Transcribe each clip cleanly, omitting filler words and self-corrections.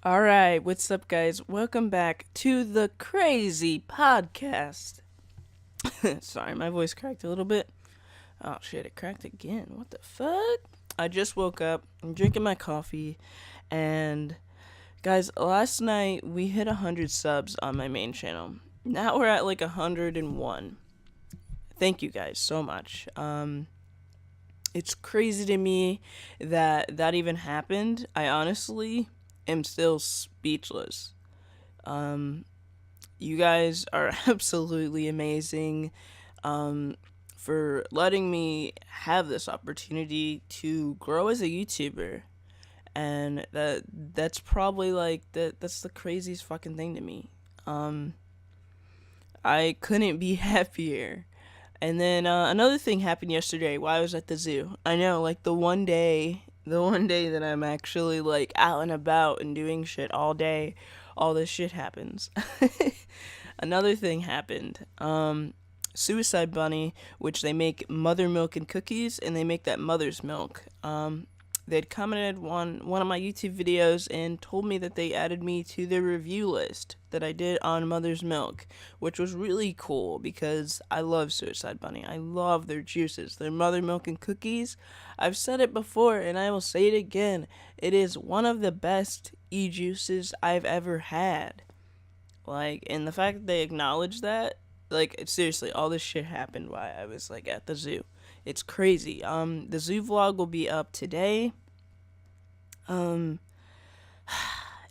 All right, what's up, guys? Welcome back to the Crazy Podcast. Sorry, my voice cracked a little bit. Oh shit, it cracked again. What the fuck? I just woke up, I'm drinking my coffee, and guys, last night we hit 100 subs on my main channel. Now we're at like 101. Thank you guys so much. It's crazy to me that that even happened. I honestly am still speechless. Um, you guys are absolutely amazing for letting me have this opportunity to grow as a YouTuber. And that's probably like that's the craziest fucking thing to me. Um, I couldn't be happier. And then another thing happened yesterday while I was at the zoo. I know, like the one day that I'm actually like out and about and doing shit all day, all this shit happens. Another thing happened. Suicide Bunny, which they make mother milk and cookies, and they make that mother's milk. They'd commented on one of my YouTube videos and told me that they added me to their review list that I did on Mother's Milk, which was really cool because I love Suicide Bunny. I love their juices, their Mother Milk and cookies. I've said it before and I will say it again. It is one of the best e-juices I've ever had. Like, and the fact that they acknowledge that, like, seriously, all this shit happened while I was like at the zoo. It's crazy. The zoo vlog will be up today. Um,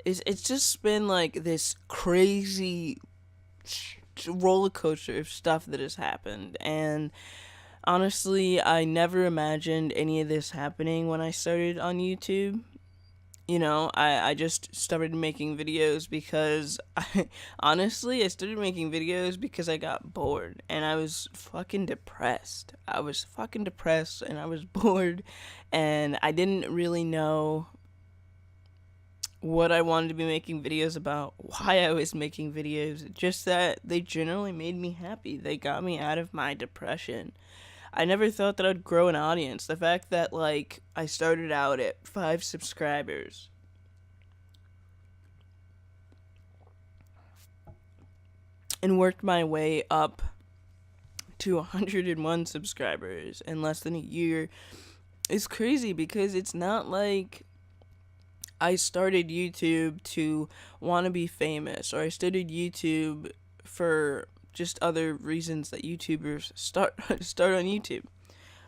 it's just been like this crazy roller coaster of stuff that has happened, and honestly, I never imagined any of this happening when I started on YouTube. I just started making videos because honestly, I started making videos because I got bored and I was fucking depressed. I was fucking depressed and I was bored and I didn't really know what I wanted to be making videos about, why I was making videos, just that they generally made me happy. They got me out of my depression. I never thought that I'd grow an audience. The fact that, like, I started out at 5 subscribers and worked my way up to 101 subscribers in less than a year is crazy because it's not like I started YouTube to want to be famous, or I started YouTube for just other reasons that YouTubers start on YouTube.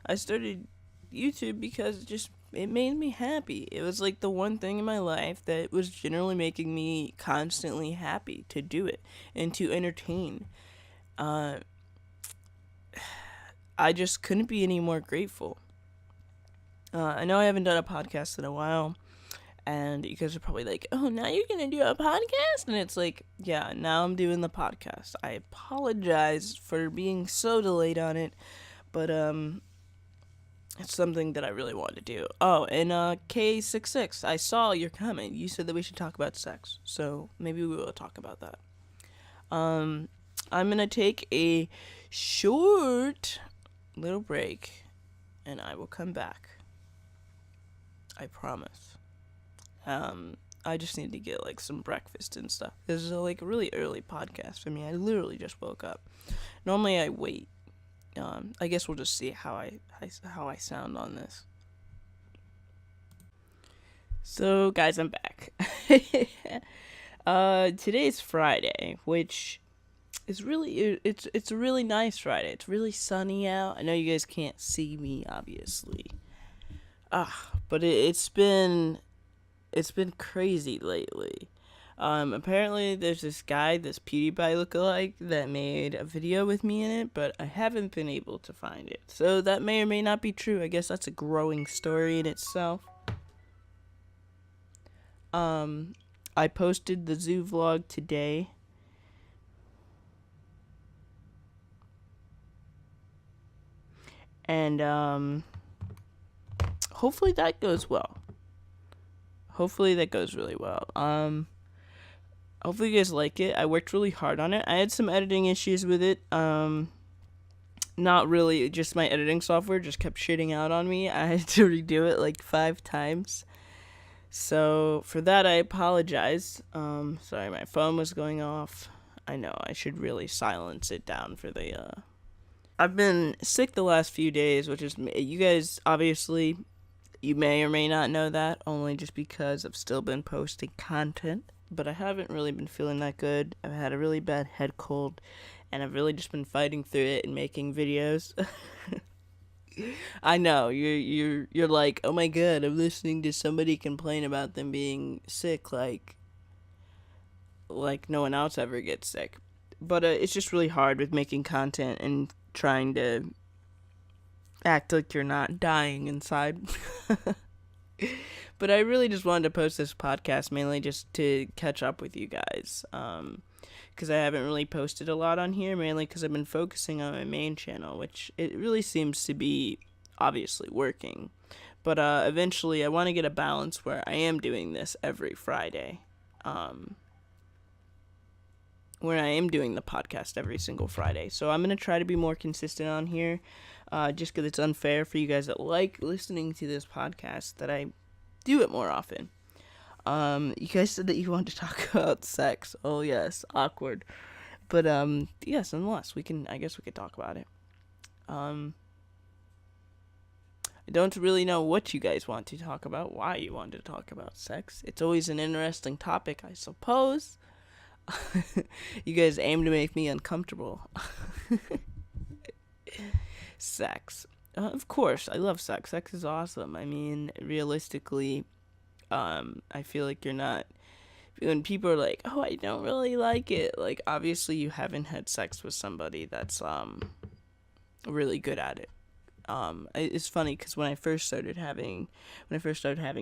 I started YouTube because it made me happy. It was like the one thing in my life that was generally making me constantly happy to do it and to entertain. Uh, I just couldn't be any more grateful. I know I haven't done a podcast in a while, and you guys are probably like, oh, now you're gonna do a podcast? And it's like, yeah, now I'm doing the podcast. I apologize for being so delayed on it, but it's something that I really want to do. Oh, and K66, I saw your comment. You said that we should talk about sex, so maybe we will talk about that. I'm gonna take a short little break, and I will come back. I promise. I just need to get like some breakfast and stuff. This is like a really early podcast for me. I literally just woke up. Normally I wait. I guess we'll just see how I sound on this. So guys, I'm back. Today's Friday, which is really it's a really nice Friday. It's really sunny out. I know you guys can't see me, obviously. But it's been crazy lately. Apparently there's this guy, this PewDiePie lookalike, that made a video with me in it, but I haven't been able to find it. So that may or may not be true. I guess that's a growing story in itself. I posted the zoo vlog today. And, hopefully that goes well. Hopefully that goes really well. Hopefully you guys like it. I worked really hard on it. I had some editing issues with it. Not really, just my editing software just kept shitting out on me. I had to redo it like 5 times. So for that, I apologize. Sorry, my phone was going off. I know I should really silence it down for the. I've been sick the last few days, which is you guys obviously you may or may not know that only just because I've still been posting content, but I haven't really been feeling that good. I've had a really bad head cold, and I've really just been fighting through it and making videos. I know you're like, oh my god, I'm listening to somebody complain about them being sick, like no one else ever gets sick. But it's just really hard with making content and trying to act like you're not dying inside. But I really just wanted to post this podcast mainly just to catch up with you guys. Because I haven't really posted a lot on here, mainly because I've been focusing on my main channel, which it really seems to be obviously working. But eventually, I want to get a balance where I am doing this every Friday. Where I am doing the podcast every single Friday. So I'm going to try to be more consistent on here, just because it's unfair for you guys that like listening to this podcast that I do it more often. You guys said that you wanted to talk about sex. Oh yes, awkward. But yes, unless I guess we could talk about it. I don't really know what you guys want to talk about, why you want to talk about sex. It's always an interesting topic, I suppose. You guys aim to make me uncomfortable. Sex. Of course, I love sex. Sex is awesome. I mean, realistically, I feel like you're not. When people are like, "Oh, I don't really like it," like obviously you haven't had sex with somebody that's really good at it. It's funny because when I first started having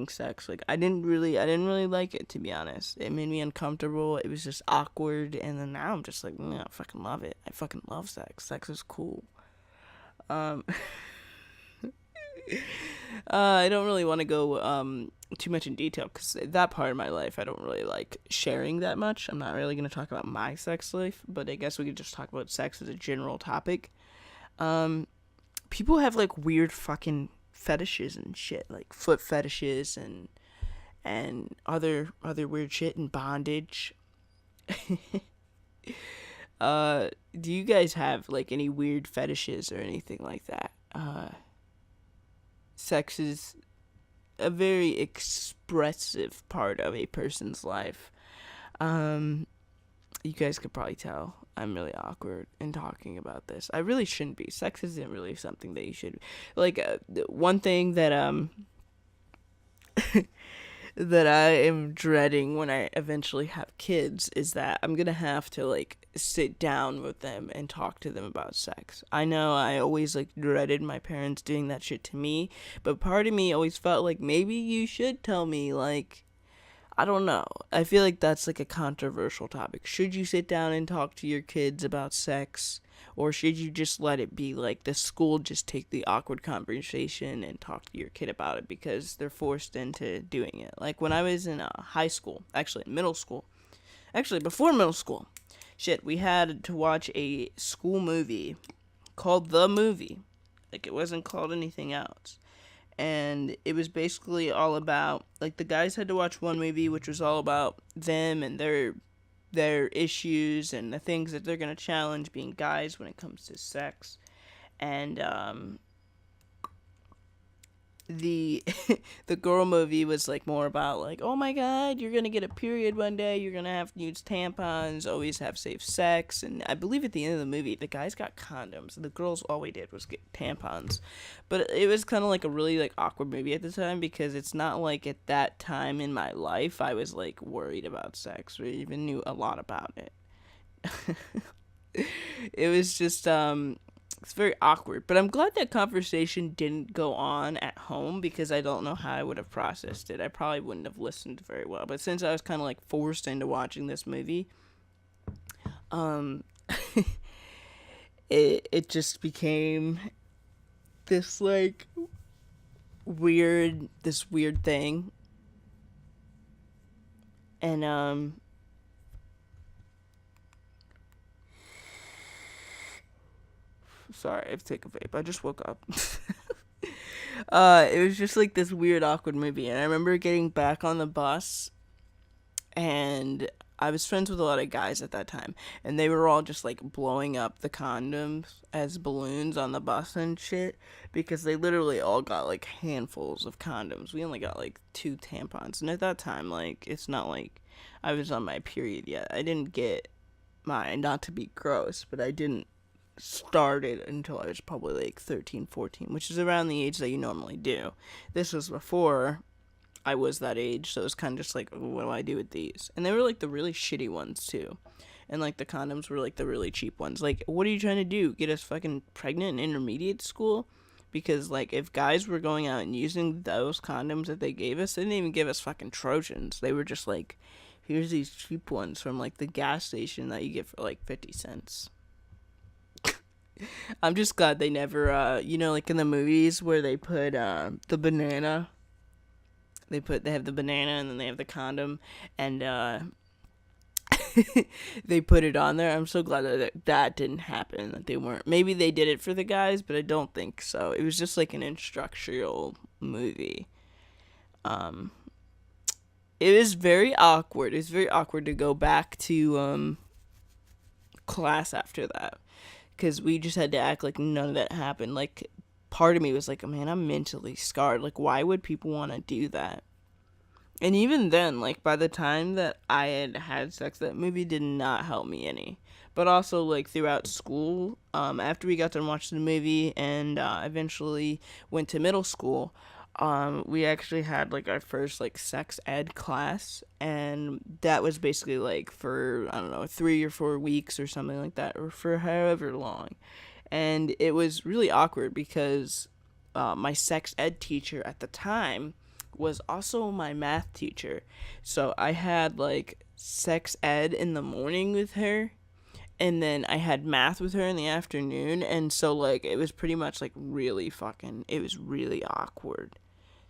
sex, like I didn't really like it, to be honest. It made me uncomfortable. It was just awkward, and then now I'm just like, I fucking love it. I fucking love sex. Sex is cool. I don't really want to go too much in detail because that part of my life I don't really like sharing that much. I'm not really going to talk about my sex life, but I guess we could just talk about sex as a general topic. People have like weird fucking fetishes and shit, like foot fetishes and other weird shit and bondage. Do you guys have like any weird fetishes or anything like that? Sex is a very expressive part of a person's life. You guys could probably tell I'm really awkward in talking about this. I really shouldn't be. Sex isn't really something that you should like. One thing that that I am dreading when I eventually have kids is that I'm gonna have to like sit down with them and talk to them about sex. I know I always like dreaded my parents doing that shit to me, but part of me always felt like maybe you should tell me, like, I don't know. I feel like that's like a controversial topic. Should you sit down and talk to your kids about sex? Or should you just let it be like the school just take the awkward conversation and talk to your kid about it because they're forced into doing it? Like when I was in high school, actually middle school, actually before middle school, shit, we had to watch a school movie called The Movie. Like it wasn't called anything else. And it was basically all about, like, the guys had to watch one movie which was all about them and their issues and the things that they're going to challenge being guys when it comes to sex. And the the girl movie was like more about like, oh my god, you're gonna get a period one day, you're gonna have to use tampons, always have safe sex. And I believe at the end of the movie the guys got condoms, the girls all we did was get tampons. But it was kind of like a really like awkward movie at the time because it's not like at that time in my life I was like worried about sex or even knew a lot about it. It was just it's very awkward, but I'm glad that conversation didn't go on at home because I don't know how I would have processed it. I probably wouldn't have listened very well. But since I was kind of like forced into watching this movie, it just became this like this weird thing. And sorry, I have to take a vape. I just woke up. It was just like this weird, awkward movie, and I remember getting back on the bus, and I was friends with a lot of guys at that time, and they were all just like blowing up the condoms as balloons on the bus and shit because they literally all got like handfuls of condoms. We only got like two tampons, and at that time, like, it's not like I was on my period yet. I didn't get mine, not to be gross, but I didn't start it until I was probably like 13, 14, which is around the age that you normally do. This was before I was that age, so it was kind of just like, what do I do with these? And they were like the really shitty ones too. And like the condoms were like the really cheap ones. Like, what are you trying to do? Get us fucking pregnant in intermediate school? Because like if guys were going out and using those condoms that they gave us, they didn't even give us fucking Trojans. They were just like, here's these cheap ones from like the gas station that you get for like 50 cents. I'm just glad they never, like in the movies where they put the banana. They have the banana and then they have the condom, and they put it on there. I'm so glad that didn't happen. That they weren't. Maybe they did it for the guys, but I don't think so. It was just like an instructional movie. Um, it was very awkward. It's very awkward to go back to class after that because we just had to act like none of that happened. Like, part of me was like, man, I'm mentally scarred. Like, why would people want to do that? And even then, like, by the time that I had sex, that movie did not help me any. But also, like, throughout school, after we got done watching the movie and eventually went to middle school, we actually had, like, our first, like, sex ed class. And that was basically, like, for, I don't know, 3 or 4 weeks or something like that, or for however long. And it was really awkward because my sex ed teacher at the time was also my math teacher. So I had like sex ed in the morning with her, and then I had math with her in the afternoon. And so like it was pretty much like it was really awkward.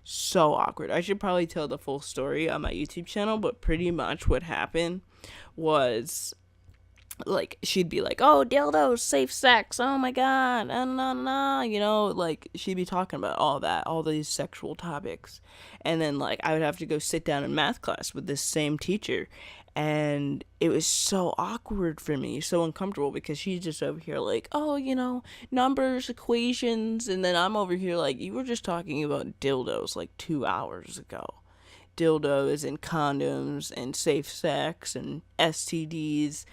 So awkward. I should probably tell the full story on my YouTube channel, but pretty much what happened was, like, she'd be like, oh, dildos, safe sex, oh my god, like, she'd be talking about all that, all these sexual topics, and then, like, I would have to go sit down in math class with this same teacher, and it was so awkward for me, so uncomfortable, because she's just over here like, oh, numbers, equations, and then I'm over here like, you were just talking about dildos, like, 2 hours ago. Dildos and condoms and safe sex and STDs,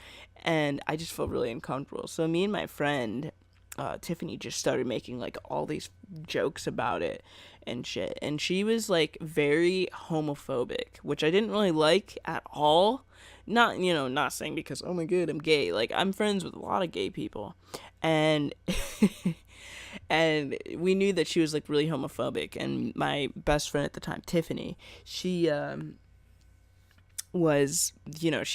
and I just felt really uncomfortable. So me and my friend Tiffany just started making like all these jokes about it and shit, and she was like very homophobic, which I didn't really like at all. Not saying because, oh my god, I'm gay. Like, I'm friends with a lot of gay people, and and we knew that she was like really homophobic. And my best friend at the time, Tiffany, she she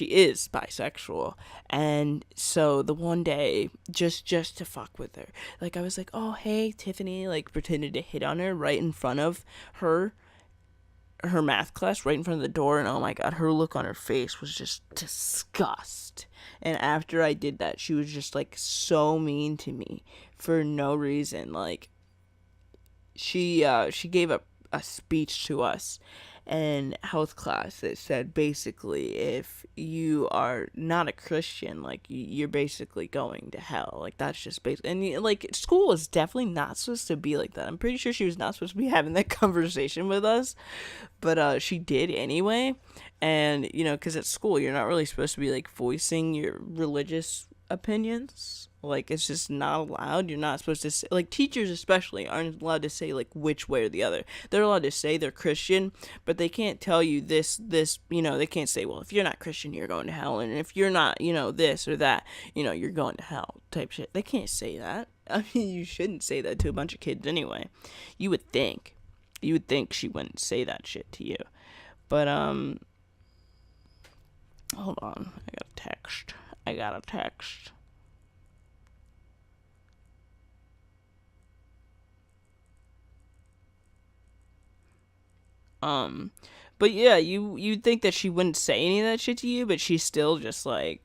is bisexual. And so the one day, just to fuck with her, like, I was like, oh hey Tiffany, like pretended to hit on her right in front of her math class, right in front of the door. And oh my god, her look on her face was just disgust. And after I did that, she was just like so mean to me for no reason. Like, she gave a speech to us in health class that said basically, if you are not a Christian, like, you're basically going to hell. Like, that's just basic. And like, school is definitely not supposed to be like that. I'm pretty sure she was not supposed to be having that conversation with us, but she did anyway. And because at school you're not really supposed to be like voicing your religious opinions. Like, it's just not allowed. You're not supposed to say, like, teachers especially aren't allowed to say like which way or the other. They're allowed to say they're Christian, but they can't tell you this, they can't say, well, if you're not Christian, you're going to hell, and if you're not, this or that, you're going to hell type shit. They can't say that. I mean, you shouldn't say that to a bunch of kids anyway. You would think she wouldn't say that shit to you. But hold on, I got a text. But yeah, you'd think that she wouldn't say any of that shit to you, but she's still just like,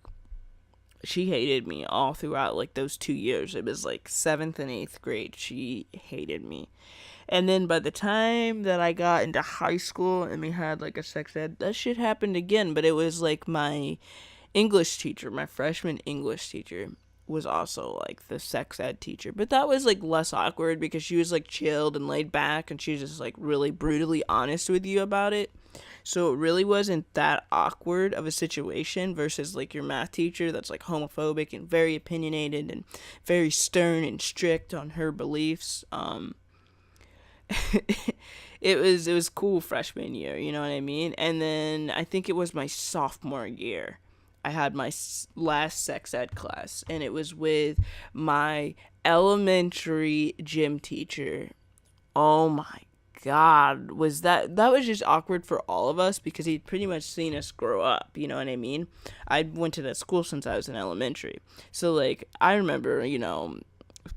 she hated me all throughout like those 2 years. It was like 7th and 8th grade. She hated me. And then by the time that I got into high school and we had like a sex ed, that shit happened again. But it was like my English teacher, my freshman English teacher, was also like the sex ed teacher. But that was like less awkward because she was like chilled and laid back and she was just like really brutally honest with you about it. So it really wasn't that awkward of a situation versus like your math teacher that's like homophobic and very opinionated and very stern and strict on her beliefs. It was cool freshman year, you know what I mean? And then I think it was my sophomore year. I had my last sex ed class, and it was with my elementary gym teacher. Oh my god, that was just awkward for all of us because he'd pretty much seen us grow up, you know what I mean? I went to that school since I was in elementary. So like I remember,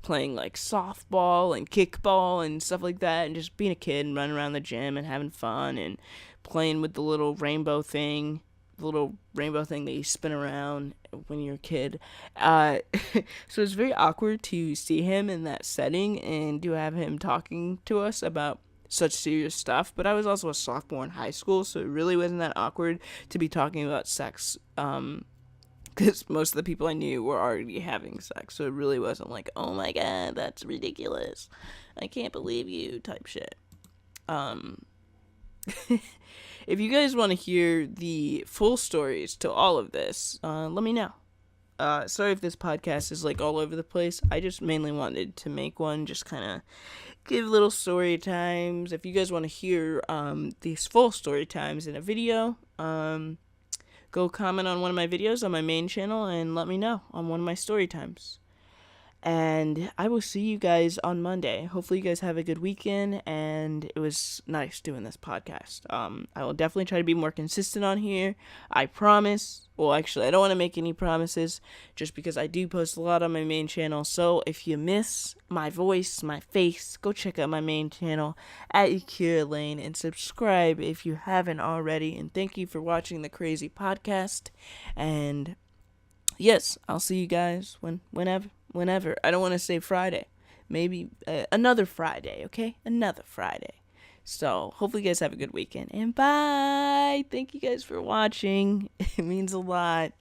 playing like softball and kickball and stuff like that and just being a kid and running around the gym and having fun and playing with the little rainbow thing that you spin around when you're a kid. So it's very awkward to see him in that setting and to have him talking to us about such serious stuff. But I was also a sophomore in high school, so it really wasn't that awkward to be talking about sex. Because most of the people I knew were already having sex, so it really wasn't like, oh my god, that's ridiculous, I can't believe you type shit. If you guys want to hear the full stories to all of this, let me know. Sorry if this podcast is like all over the place. I just mainly wanted to make one, just kind of give little story times. If you guys want to hear these full story times in a video, go comment on one of my videos on my main channel and let me know on one of my story times. And I will see you guys on Monday. Hopefully you guys have a good weekend, and it was nice doing this podcast. I will definitely try to be more consistent on here. I promise. Well, actually, I don't want to make any promises just because I do post a lot on my main channel. So if you miss my voice, my face, go check out my main channel at Akira Lane and subscribe if you haven't already. And thank you for watching the Crazy Podcast. And yes, I'll see you guys whenever. I don't want to say Friday. Maybe another Friday, okay? Another Friday. So, hopefully you guys have a good weekend. And bye! Thank you guys for watching. It means a lot.